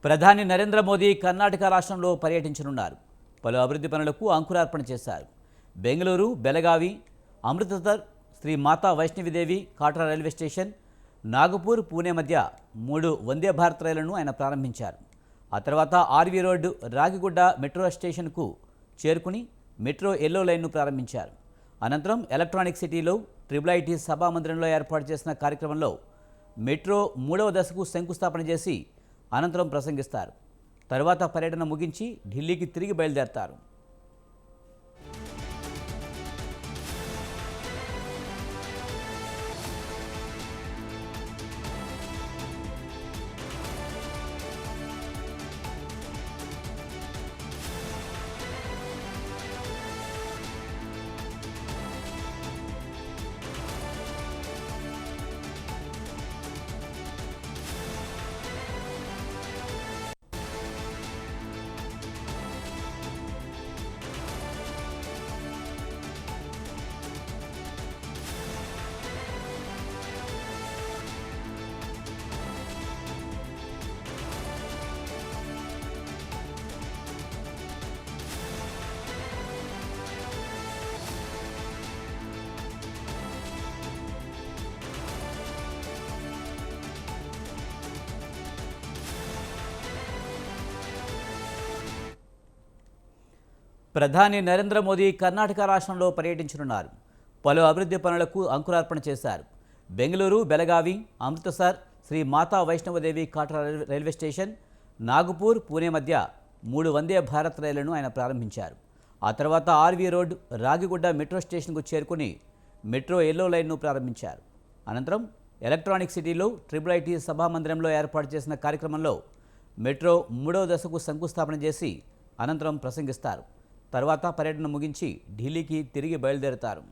ప్రధాని నరేంద్ర మోదీ కర్ణాటక రాష్ట్రంలో పర్యటించనున్నారు. పలు అభివృద్ధి పనులకు అంకురార్పణ చేశారు. బెంగళూరు, బెలగావి, అమృతసర్, శ్రీ మాతా వైష్ణవిదేవి కాట్రా రైల్వే స్టేషన్, నాగపూర్, పూణే మధ్య 3 వందే భారత్ రైళ్లను ఆయన ప్రారంభించారు. ఆ తర్వాత ఆర్వీ రోడ్, రాగిగుడ్డ మెట్రో స్టేషన్కు చేరుకుని మెట్రో ఎల్లో లైన్ను ప్రారంభించారు. అనంతరం ఎలక్ట్రానిక్ సిటీలో IIIT సభామందిరంలో ఏర్పాటు చేసిన కార్యక్రమంలో మెట్రో 3వ దశకు శంకుస్థాపన చేసి అనంతరం ప్రసంగిస్తారు. తర్వాత పర్యటన ముగించి ఢిల్లీకి తిరిగి బయలుదేరతారు. ప్రధాని నరేంద్ర మోదీ కర్ణాటక రాష్ట్రంలో పర్యటించనున్నారు. పలు అభివృద్ధి పనులకు అంకురార్పణ చేశారు. బెంగళూరు, బెలగావి, అమృతసర్, శ్రీ మాతా వైష్ణవదేవి కాట్రా రైల్వే స్టేషన్, నాగపూర్, పూణే మధ్య 3 వందే భారత్ రైళ్లను ఆయన ప్రారంభించారు. ఆ తర్వాత ఆర్వీ రోడ్, రాగిగుడ్డ మెట్రో స్టేషన్కు చేరుకుని మెట్రో ఎల్లో లైన్ను ప్రారంభించారు. అనంతరం ఎలక్ట్రానిక్ సిటీలో IIIT సభామందిరంలో ఏర్పాటు చేసిన కార్యక్రమంలో మెట్రో 3వ దశకు శంకుస్థాపన చేసి అనంతరం ప్రసంగిస్తారు. తర్వాత పర్యటన ముగించి ఢిల్లీకి తిరిగి బయలుదేరతారు.